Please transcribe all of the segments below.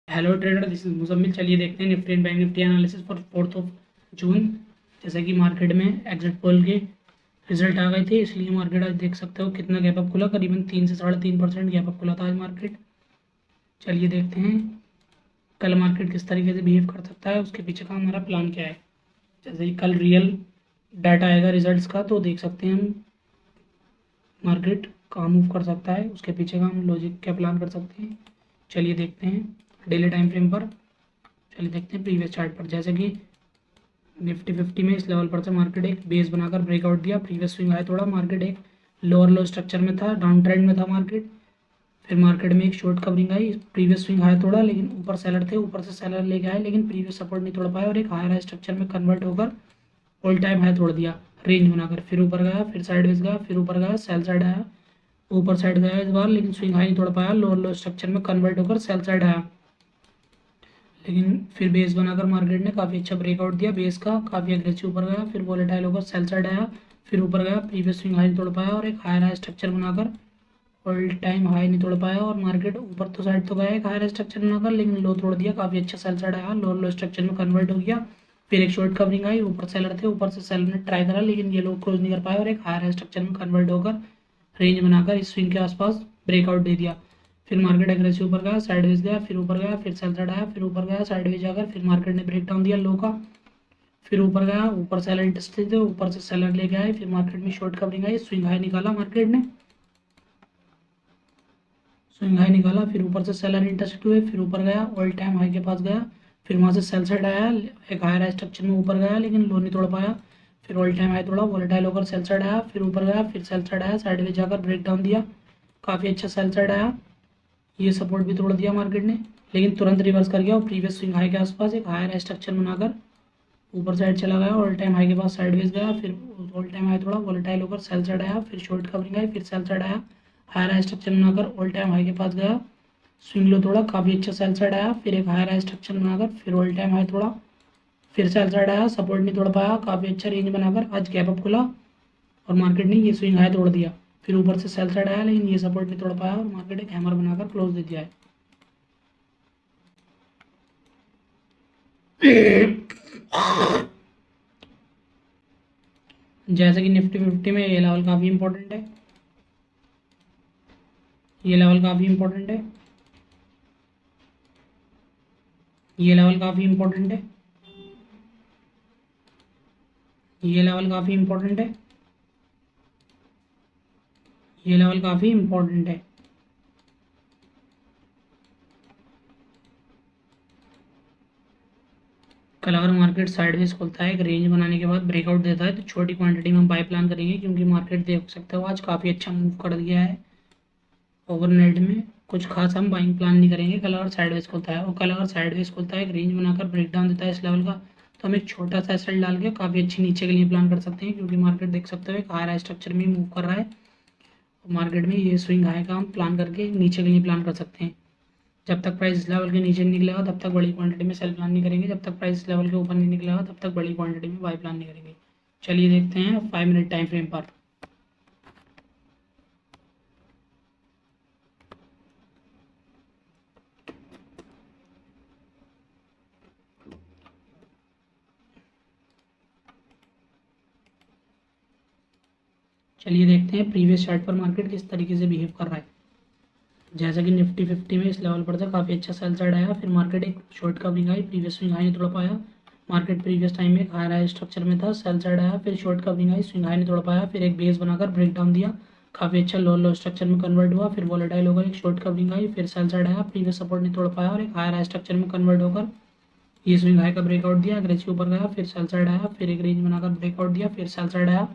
Hello trader, this is Muzammil. चलिए देखते हैं Nifty and bank Nifty analysis for 4 जून। जैसे कि मार्केट में एग्जिट पोल के रिजल्ट आ गए थे, इसलिए मार्केट आज देख सकते हो कितना गैप अप खुला। करीबन 3 से 3.5% गैप अप खुला था आज मार्केट। चलिए देखते हैं कल मार्केट किस तरीके से बिहेव कर सकता है, उसके पीछे का हमारा प्लान क्या है। जैसे कि कल रियल डाटा आएगा रिजल्ट्स का, तो देख सकते हैं हम मार्केट कहाँ मूव कर सकता है, उसके पीछे का हम लॉजिक क्या प्लान कर सकते हैं। चलिए देखते हैं डेली टाइम फ्रेम पर। चलिए देखते हैं प्रीवियस चार्ट पर। जैसे कि निफ्टी 50 में इस लेवल पर से मार्केट एक बेस बनाकर ब्रेकआउट दिया। प्रीवियस स्विंग आया थोड़ा, मार्केट एक लोअर लो स्ट्रक्चर में था, डाउन ट्रेंड में था मार्केट। फिर मार्केट में एक शॉर्ट कवरिंग आई। प्रीवियस स्विंग आया थोड़ा, लेकिन ऊपर सेलर थे, ऊपर से सेलर लेके आए, लेकिन प्रीवियस सपोर्ट नहीं तोड़ पाया और एक हायर स्ट्रक्चर में कन्वर्ट होकर ऑल टाइम हाई तोड़ दिया रेंज बनाकर। फिर ऊपर गया, फिर साइडवेज गया, फिर ऊपर गया, सेल साइड आया, ऊपर साइड गया इस बार, लेकिन स्विंग हाई नहीं तोड़ पाया, लोअर लो स्ट्रक्चर में कन्वर्ट होकर सेल साइड आया। लेकिन फिर बेस बनाकर मार्केट ने काफ़ी अच्छा ब्रेकआउट दिया, बेस का काफ़ी एग्रेसिव ऊपर गया, फिर वॉलेटाइल होकर सेल साइड आया, फिर ऊपर गया, प्रीवियस स्विंग हाई नहीं तोड़ पाया और एक हायर हाई स्ट्रक्चर बनाकर ऑल टाइम हाई नहीं तोड़ पाया। और मार्केट ऊपर तो साइड तो गया एक हायर स्ट्रक्चर बनाकर, लेकिन लो तोड़ दिया, काफ़ी अच्छा सेल साइड आया, लो लो स्ट्रक्चर में कन्वर्ट हो गया। फिर एक शॉर्ट कवरिंग आई, ऊपर सेलर थे, ऊपर से सेलर ने ट्राई करा, लेकिन ये लो क्लोज नहीं कर पाया और एक हायर स्ट्रक्चर में कन्वर्ट होकर रेंज बनाकर इस स्विंग के आसपास ब्रेकआउट दे दिया। फिर मार्केट एग्रेसिव ऊपर गया, साइडवेज गया, फिर ऊपर गया, फिर सेल साइड आया, फिर ऊपर गया, साइडवेज जाकर फिर मार्केट ने ब्रेक डाउन दिया लो का। फिर ऊपर गया, ऊपर सेलर इंटरेस्टेड थे, ऊपर से सेलर लेके आए, फिर मार्केट में शॉर्ट कवरिंग आई, स्विंग हाई निकाला मार्केट ने, स्विंग हाई निकाला, फिर ऊपर से सेलर इंटरेस्टेड हुए, फिर ऊपर गया, ऑल टाइम हाई के पास गया, फिर वहाँ से सेल साइड आया, एक हायर स्ट्रक्चर में ऊपर गया, लेकिन लो नहीं तोड़ पाया। फिर ऑल टाइम हाई तोड़ा, वॉलेटाइल होकर सेल साइड आया, फिर ऊपर गया, फिर सेल साइड आया, साइडवेज जाकर ब्रेक डाउन दिया, काफ़ी अच्छा सेल साइड आया, ये सपोर्ट भी तोड़ दिया मार्केट ने, लेकिन तुरंत रिवर्स कर गया और प्रीवियस स्विंग हाई के आसपास एक हायर स्ट्रक्चर बनाकर ऊपर साइड चला गया, ऑल टाइम हाई के पास साइडवेज गया, फिर ऑल टाइम हाई थोड़ा वॉलेटाइल होकर सेल साइड आया, फिर शॉर्ट कवरिंग आई, फिर सेल साइड आया, हायर स्ट्रक्चर बनाकर ऑल टाइम हाई के पास गया, स्विंग लो थोड़ा, काफ़ी अच्छा सेल साइड आया, फिर एक हायर स्ट्रक्चर बनाकर फिर ऑल टाइम हाई थोड़ा, फिर सेल साइड आया, सपोर्ट नहीं तोड़ पाया, काफ़ी अच्छा रेंज बनाकर आज गैप अप खुला और मार्केट ने ये स्विंग हाई तोड़ दिया। फिर ऊपर से सेल साइड आया, लेकिन ये सपोर्ट नहीं तोड़ पाया और मार्केट एक हैमर बनाकर क्लोज दे दिया है। जैसे कि निफ्टी 50 में ये लेवल काफ़ी इंपॉर्टेंट है, ये लेवल काफ़ी इंपॉर्टेंट है, ये लेवल काफ़ी इंपॉर्टेंट है, ये लेवल काफ़ी इंपॉर्टेंट है, ये लेवल काफ़ी इंपॉर्टेंट है। कल अगर मार्केट साइडवेज खुलता है, एक रेंज बनाने के बाद ब्रेकआउट देता है, तो छोटी क्वांटिटी में हम बाय प्लान करेंगे, क्योंकि मार्केट देख सकते हो आज काफ़ी अच्छा मूव कर दिया है ओवरनाइट में। कुछ खास हम बाइंग प्लान नहीं करेंगे कल अगर साइडवेज खुलता है। और कल अगर साइडवेज खुलता है, एक रेंज बनाकर ब्रेकडाउन देता है इस लेवल का, तो हम एक छोटा सा एसएल डाल के काफ़ी अच्छी नीचे के लिए प्लान कर सकते हैं, क्योंकि मार्केट देख सकते हो एक हायर स्ट्रक्चर में मूव कर रहा है। मार्केट में ये स्विंग हाई का हम प्लान करके नीचे के लिए प्लान कर सकते हैं। जब तक प्राइस इस लेवल के नीचे नहीं निकलेगा तब तक बड़ी क्वांटिटी में सेल प्लान नहीं करेंगे, जब तक प्राइस इस लेवल के ऊपर नहीं निकलेगा तब तक बड़ी क्वांटिटी में बाय प्लान नहीं करेंगे। चलिए देखते हैं 5 मिनट टाइम फ्रेम पर। चलिए देखते हैं प्रीवियस चार्ट पर मार्केट किस तरीके से बिहेव कर रहा है। जैसा कि निफ्टी 50 में इस लेवल पर था, काफ़ी अच्छा सेल साइड आया, फिर मार्केट एक शॉर्ट कवरिंग आई, प्रीवियस स्विंग हाई नहीं तोड़ पाया, मार्केट प्रीवियस टाइम में एक हायर हाई स्ट्रक्चर में था, सेल साइड आया, फिर शॉर्ट कवरिंग आई, स्विंग हाई नहीं तोड़ पाया, फिर एक बेस बनाकर ब्रेक डाउन दिया, काफ़ी अच्छा लो लो स्ट्रक्चर में कन्वर्ट हुआ, फिर वॉलेटाइल होकर एक शॉर्ट कवरिंग आई, फिर सेल साइड आया, प्रीवियस सपोर्ट नहीं तोड़ पाया और एक हायर हाई स्ट्रक्चर में कन्वर्ट होकर ये स्विंग हाई का ब्रेकआउट दिया, एग्रेसिव ऊपर गया, फिर सेल साइड आया, फिर एक रेंज बनाकर ब्रेकआउट दिया, फिर सेल साइड आया,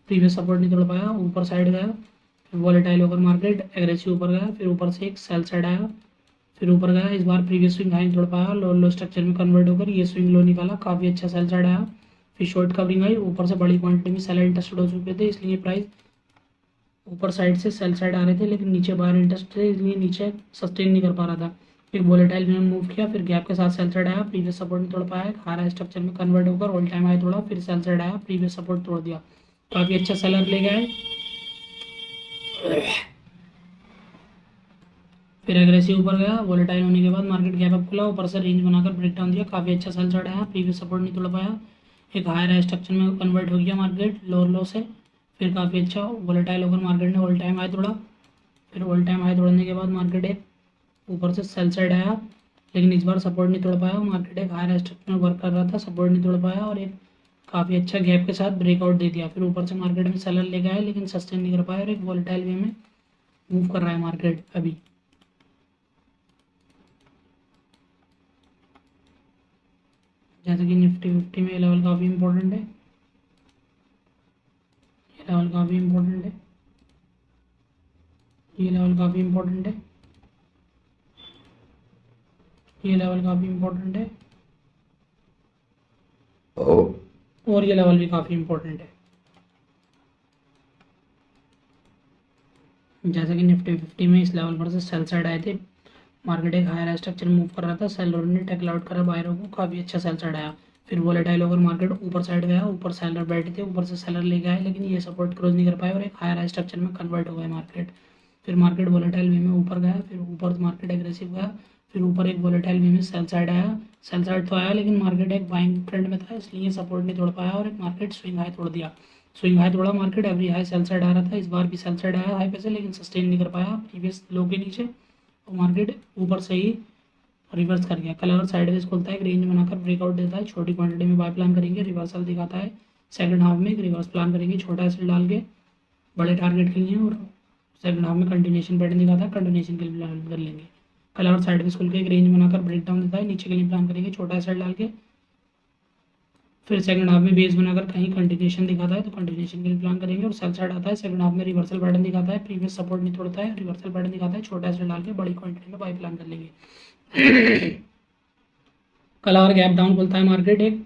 प्रीवियस सपोर्ट नहीं तोड़ पाया, ऊपर साइड गया, वॉलेटाइल होकर मार्केट एग्रेसिव ऊपर गया, फिर ऊपर से एक सेल साइड आया, फिर ऊपर गया, इस बार प्रीवियस स्विंग हाई तोड़ पाया, लो लो स्ट्रक्चर में कन्वर्ट होकर ये स्विंग लो निकाला, काफ़ी अच्छा सेल साइड आया, फिर शॉर्ट कवरिंग आई, ऊपर से बड़ी क्वांटिटी में सेलर इंटरेस्टेड हो चुके थे, इसलिए प्राइस ऊपर साइड से सेल साइड आ रहे थे, लेकिन नीचे बाहर इंटरेस्ट थे, इसलिए नीचे सस्टेन नहीं कर पा रहा था। एक वॉलेटाइल में मूव किया, फिर गैप के साथ सेल साइड आया, प्रीवियस सपोर्ट नहीं तोड़ पाया, हायर स्ट्रक्चर में कन्वर्ट होकर ऑल टाइम हाई तोड़ा, फिर सेल साइड आया, प्रीवियस सपोर्ट तोड़ दिया, काफ़ी अच्छा सेलर ले गए। फिर एग्रेसिव ऊपर गया, वोलेटाइल होने के बाद मार्केट गैप अप खुला, ऊपर से रेंज बनाकर ब्रेक डाउन दिया, काफ़ी अच्छा सेल साइड आया, प्रीवियस सपोर्ट नहीं तोड़ पाया, एक हायर स्ट्रक्चर में कन्वर्ट हो गया मार्केट लोअर लो से। फिर काफ़ी अच्छा वोलेटाइल होकर मार्केट ने ऑल टाइम हाई तोड़ा, फिर ऑल टाइम हाई तोड़ने के बाद मार्केट एक ऊपर से सेल साइड आया, लेकिन इस बार सपोर्ट नहीं तोड़ पाया, मार्केट एक हायर स्ट्रक्चर में वर्क कर रहा था, सपोर्ट नहीं तोड़ पाया और एक काफ़ी अच्छा गैप के साथ ब्रेकआउट दे दिया। फिर ऊपर से मार्केट में सेलर ले गया लेकिन सस्टेन नहीं कर पाया और एक वोलेटाइल वे में मूव कर रहा है मार्केट अभी। जैसे कि निफ्टी 50 में ये लेवल काफ़ी इंपॉर्टेंट है, ये लेवल काफ़ी इंपॉर्टेंट है, ये लेवल काफ़ी इंपॉर्टेंट है, ये लेवल काफ़ी इंपॉर्टेंट है और ये लेवल भी काफ़ी इंपॉर्टेंट है। जैसे कि निफ्टी 50 में इस लेवल पर से सेल साइड आए थे, मार्केट एक हायर स्ट्रक्चर मूव कर रहा था, सेलर ने टेकल आउट करा बायरों को, काफ़ी अच्छा सेल साइड आया। फिर वोलेटाइल होकर मार्केट ऊपर साइड गया, ऊपर सेलर बैठे थे, ऊपर से सेलर ले गए लेकिन ये सपोर्ट क्रॉस नहीं कर पाए और एक हायर स्ट्रक्चर में कन्वर्ट हो गया मार्केट। फिर मार्केट वोलेटाइल वे में ऊपर गया, फिर ऊपर मार्केट एग्रेसिव गया, फिर ऊपर एक वोलेटाइल वे में सेल साइड आया, सेल साइड तो आया लेकिन मार्केट एक बाइंग ट्रेंड में था इसलिए सपोर्ट नहीं तोड़ पाया और एक मार्केट स्विंग हाई तोड़ दिया। स्विंग हाई तोड़ा market, every high sell side आ रहा था, इस बार भी सेल साइड आया हाई पे से लेकिन सस्टेन नहीं कर पाया प्रीवियस लो के नीचे, तो मार्केट ऊपर से ही रिवर्स कर गया। कल अगर साइडवेज खुलता है एक रेंज बनाकर ब्रेकआउट देता है, छोटी क्वांटिटी में बाय प्लान करेंगे, रिवर्सल दिखाता है सेकंड हाफ में एक रिवर्स प्लान करेंगे छोटा एसेट डाल के बड़े टारगेट के लिए और सेकंड हाफ में कंटिन्यूएशन पैटर्न दिखाता है, कंटिन्यूएशन के लिए प्लान कर लेंगे। कल अगर साइडवेज खुल के एक रेंज बनाकर ब्रेक डाउन देता है, नीचे के लिए प्लान करेंगे छोटा एसेट डाल के, फिर सेकंड हाफ में बेस बनाकर कहीं कंटिन्यूएशन दिखाता है तो कंटिन्यूएशन के लिए प्लान करेंगे और सेल साइड आता है सेकंड हाफ में रिवर्सल पैटर्न दिखाता है, प्रीवियस सपोर्ट नहीं तोड़ता है, रिवर्सल पैटर्न दिखाता है, छोटा एसेट डाल के बड़ी क्वांटिटी में बाय प्लान कर लेंगे। कल अगर गैप डाउन खुलता है मार्केट एक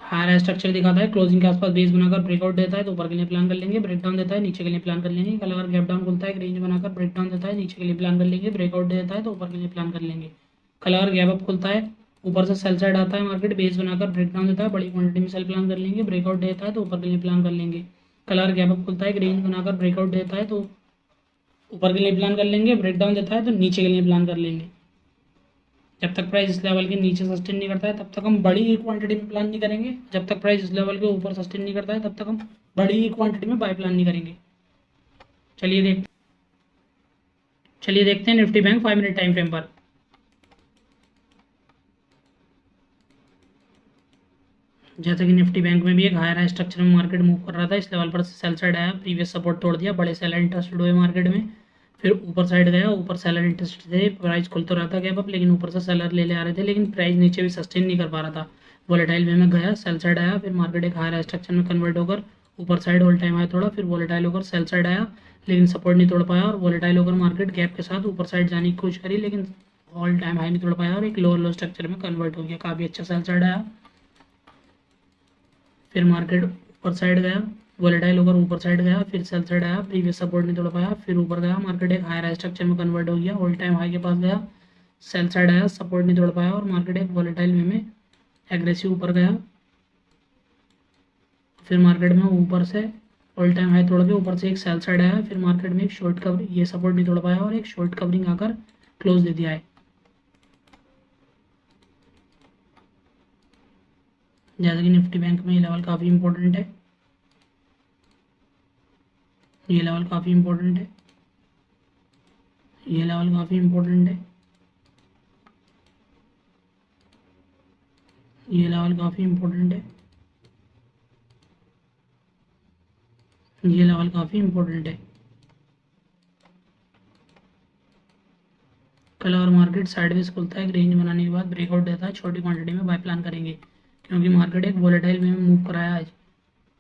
हायर स्ट्रक्चर दिखाता है, क्लोजिंग के आसपास बेस बनाकर ब्रेकआउट देता है तो ऊपर के लिए प्लान कर लेंगे, ब्रेक डाउन देता है नीचे के लिए प्लान कर लेंगे। कल अगर गैप डाउन खुलता है एक रेंज बनाकर ब्रेक डाउन देता है, नीचे के लिए प्लान कर लेंगे, ब्रेकआउट देता है तो ऊपर के लिए प्लान कर लेंगे। कल अगर गैप अप खुलता है ऊपर से सेल साइड आता है मार्केट, बेस बनाकर ब्रेक डाउन देता है, बड़ी क्वांटिटी में सेल प्लान कर लेंगे, ब्रेकआउट देता है तो ऊपर के लिए प्लान कर लेंगे। कल अगर गैप अप खुलता है एक रेंज बनाकर ब्रेकआउट देता है तो ऊपर के लिए प्लान कर लेंगे, ब्रेक डाउन देता है तो नीचे के लिए प्लान कर लेंगे। जब तक प्राइस इस लेवल के नीचे सस्टेन नहीं करता है तब तक हम बड़ी क्वांटिटी में प्लान नहीं करेंगे, जब तक प्राइस इस लेवल के ऊपर सस्टेन नहीं करता है तब तक हम बड़ी क्वांटिटी में बाय प्लान नहीं करेंगे। चलिए देखते हैं Nifty bank 5 minute time frame पर। जैसे कि निफ्टी बैंक में भी एक हायर स्ट्रक्चर में मार्केट मूव कर रहा था, इस लेवल पर सेल साइड आया, प्रीवियस सपोर्ट तोड़ दिया, बड़े सेलर इंटरेस्टेड हुए मार्केट में, फिर ऊपर साइड गया, ऊपर सेलर इंटरेस्टेड थे, प्राइस खुल तो रहा था गैप अप लेकिन ऊपर से सेलर ले आ रहे थे लेकिन प्राइस नीचे भी सस्टेन नहीं कर पा रहा था। वोलेटाइल वे में गया, सेल साइड आया, फिर मार्केट एक हायर स्ट्रक्चर में कन्वर्ट होकर ऊपर साइड ऑल टाइम हाई तोड़ा, फिर वोलेटाइल होकर सेल साइड आया लेकिन सपोर्ट नहीं तोड़ पाया और वोलेटाइल होकर मार्केट गैप के साथ ऊपर साइड जाने की कोशिश करी लेकिन ऑल टाइम हाई नहीं तोड़ पाया और एक लोअर लो स्ट्रक्चर में कन्वर्ट हो गया, काफ़ी अच्छा सेल साइड आया। फिर मार्केट ऊपर साइड गया, वोलेटाइल होकर ऊपर साइड गया, फिर सेल साइड आया, प्रीवियस सपोर्ट नहीं तोड़ पाया, फिर ऊपर गया, मार्केट एक हायर स्ट्रक्चर में कन्वर्ट हो गया, ऑल टाइम हाई के पास गया, सेल साइड आया, सपोर्ट नहीं तोड़ पाया और मार्केट एक वोलेटाइल वे में एग्रेसिव ऊपर गया, फिर मार्केट में ऊपर से ऑल टाइम हाई तोड़ के ऊपर से एक सेल साइड आया, फिर मार्केट में एक शॉर्ट कवरिंग, ये सपोर्ट नहीं तोड़ पाया और एक शॉर्ट कवरिंग आकर क्लोज दे दिया है। जैसे कि निफ्टी बैंक में ये लेवल काफ़ी इंपॉर्टेंट है, ये लेवल काफ़ी इंपॉर्टेंट है, ये लेवल काफ़ी इंपॉर्टेंट है, ये लेवल काफ़ी इंपॉर्टेंट है, ये लेवल काफ़ी इंपॉर्टेंट है। कल और मार्केट साइडवेज खुलता है, एक रेंज बनाने के बाद ब्रेकआउट देता है, छोटी क्वांटिटी में बाय प्लान करेंगे क्योंकि मार्केट एक वोलेटाइल में मूव कराया आज।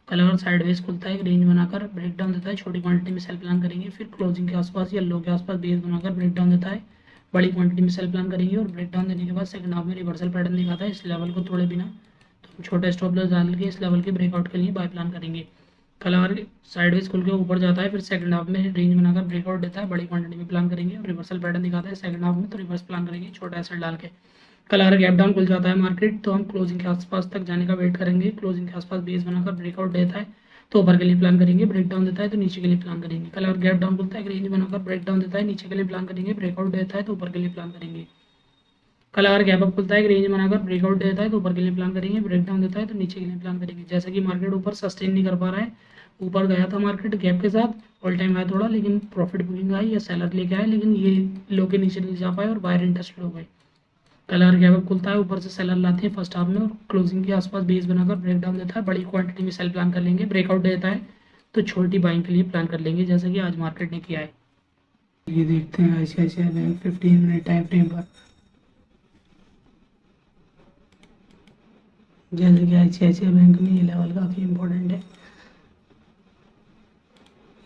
कल अगर साइडवेज खुलता है एक रेंज बनाकर ब्रेक डाउन देता है, छोटी क्वांटिटी में सेल प्लान करेंगे, फिर क्लोजिंग के आसपास या लो के आसपास बेस बनाकर ब्रेक डाउन देता है, बड़ी क्वांटिटी में सेल प्लान करेंगे और ब्रेक डाउन देने के बाद सेकंड हाफ में रिवर्सल पैटर्न दिखाता है, इस लेवल को तोड़े बिना तो हम छोटे स्टॉप लॉस डाल के इस लेवल के ब्रेकआउट के लिए बाय प्लान करेंगे। कल अगर साइडवेज खुल के ऊपर जाता है फिर सेकंड हाफ में रेंज बनाकर ब्रेकआउट देता है, बड़ी क्वांटिटी में प्लान करेंगे और रिवर्सल पैटर्न दिखाता है सेकंड हाफ में तो रिवर्स प्लान करेंगे छोटा एसेट डाल के। कल अगर गैप डाउन खुल जाता है मार्केट तो हम क्लोजिंग के आसपास तक जाने का वेट करेंगे, क्लोजिंग के आसपास बेस बनाकर ब्रेकआउट देता है तो ऊपर के लिए प्लान करेंगे, ब्रेक डाउन देता है तो नीचे के लिए प्लान करेंगे। कल अगर गैप डाउन खुलता है, रेंज बनाकर ब्रेक डाउन देता है नीचे के लिए प्लान करेंगे, ब्रेकआउट देता है तो ऊपर के लिए प्लान करेंगे। कल अगर गैप अप खुलता है, रेंज बनाकर ब्रेकआउट देता है तो ऊपर के लिए प्लान करेंगे, ब्रेक डाउन देता है तो नीचे के लिए प्लान करेंगे। जैसे कि मार्केट ऊपर सस्टेन नहीं कर पा रहा है, ऊपर गया था मार्केट गैप के साथ ऑल टाइम हाई तोड़ा, लेकिन प्रॉफिट बुकिंग आई या सेलर लेके आए, लेकिन ये लो के नीचे नहीं जा पाए और बायर इंटरेस्टेड हो गए। कल अगर गैप अप खुलता है, ऊपर से सेलर लाते हैं फर्स्ट हाफ में और क्लोजिंग के आसपास बेस बनाकर ब्रेक डाउन देता है, बड़ी क्वांटिटी में सेल प्लान कर लेंगे, ब्रेकआउट देता है तो छोटी बाइंग के लिए प्लान कर लेंगे, जैसे कि आज मार्केट ने किया है। ये देखते हैं ICICI bank 15 minute time frame पर। जैसे कि ICICI बैंक में ये लेवल काफ़ी इम्पोर्टेंट है,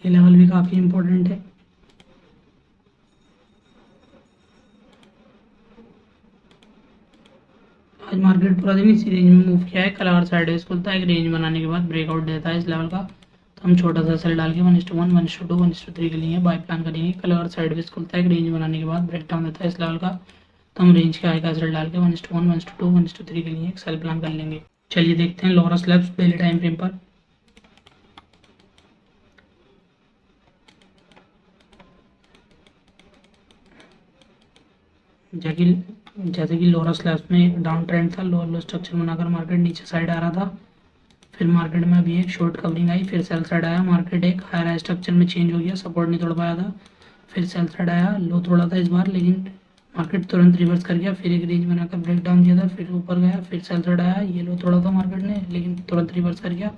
ये लेवल भी काफ़ी इम्पोर्टेंट है। आज मार्केट पूरा दिन इसी रेंज में मूव किया है। कल और साइडवेज खुलता है, एक रेंज बनाने के बाद ब्रेकआउट देता है इस लेवल का, तो हम छोटा सा सेल डाल के 1:1, 1:2, 1:3 के लिए बाय प्लान करेंगे। कल और साइडवेज खुलता है, एक रेंज बनाने के बाद ब्रेक डाउन देता है इस लेवल का, तो हम रेंज के हाई का सेल डाल के 1:1, 1:2, 1:3 के लिए एक सेल प्लान कर लेंगे। चलिए देखते हैं lower slabs daily time frame पर। जैसे कि लोअर स्लैब्स में एक डाउन ट्रेंड था, लोअर लो स्ट्रक्चर बनाकर मार्केट नीचे साइड आ रहा था, फिर मार्केट में अभी एक शॉर्ट कवरिंग आई, फिर सेल साइड आया, मार्केट एक हायर हाई स्ट्रक्चर में चेंज हो गया, सपोर्ट नहीं तोड़ पाया था, फिर सेल साइड आया, लो तोड़ा था इस बार, लेकिन मार्केट तुरंत रिवर्स कर गया, फिर एक रेंज बनाकर ब्रेक डाउन दिया था, फिर ऊपर गया, फिर सेल साइड आया, ये लो तोड़ा था मार्केट ने, लेकिन तुरंत रिवर्स कर गया,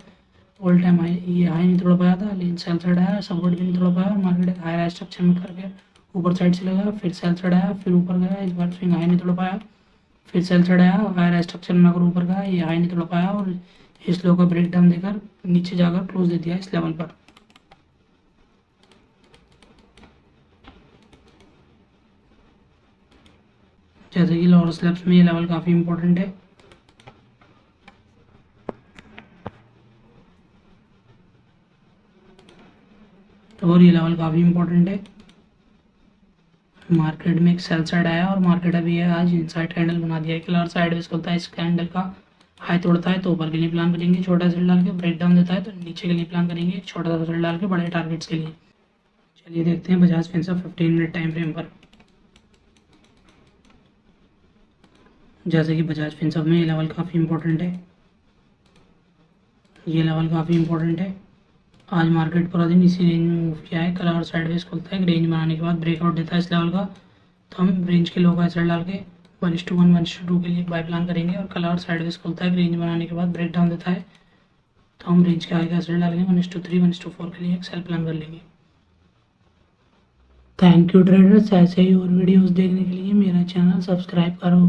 ऑल टाइम हाई ये हाई नहीं तोड़ पाया था, लेकिन सेल साइड आया, सपोर्ट भी नहीं तोड़ पाया, मार्केट एक हायर हाई स्ट्रक्चर में कर गया, ऊपर साइड से लगा, फिर सेल साइड आया, फिर ऊपर गया, इस बार स्विंग हाई नहीं तोड़ पाया, फिर सेल साइड आया, हायर हाई स्ट्रक्चर में अगर ऊपर गया, ये हाई नहीं तोड़ पाया और इस लो का ब्रेक डाउन देकर नीचे जाकर क्लोज दे दिया इस लेवल पर। जैसे कि लोअर स्लैब्स में ये लेवल काफ़ी इंपॉर्टेंट है, और ये लेवल काफ़ी इंपॉर्टेंट है। मार्केट में एक सेल साइड आया और मार्केट अभी है आज इनसाइड कैंडल बना दिया है। कलर साइडवेज खुलता है, इस कैंडल का हाई तोड़ता है तो ऊपर के लिए प्लान करेंगे, छोटा सेल डाल के ब्रेक डाउन देता है तो नीचे के लिए प्लान करेंगे, छोटा सा सेल डाल के बड़े टारगेट्स के लिए। चलिए देखते हैं Bajaj Finserv 15 minute time frame पर। जैसे कि बजाज फिनसर्व में ये लेवल काफ़ी इंपॉर्टेंट है, ये लेवल काफ़ी इंपॉर्टेंट है। आज मार्केट पूरा दिन इसी रेंज में मूव किया है। कल और साइडवेज खुलता है, रेंज बनाने के बाद ब्रेकआउट देता है इस लेवल का, तो हम रेंज के लो का सेल डाल के 1:1, 1:2 के लिए बाय प्लान करेंगे। और कल और साइडवेज खुलता है, रेंज बनाने के बाद ब्रेक डाउन देता है तो हम रेंज के हाई का सेल डालेंगे 1:3, 1:4 के लिए एक सेल प्लान कर लेंगे। थैंक यू ट्रेडर्स, ऐसे ही और वीडियोस देखने के लिए मेरा चैनल सब्सक्राइब करो।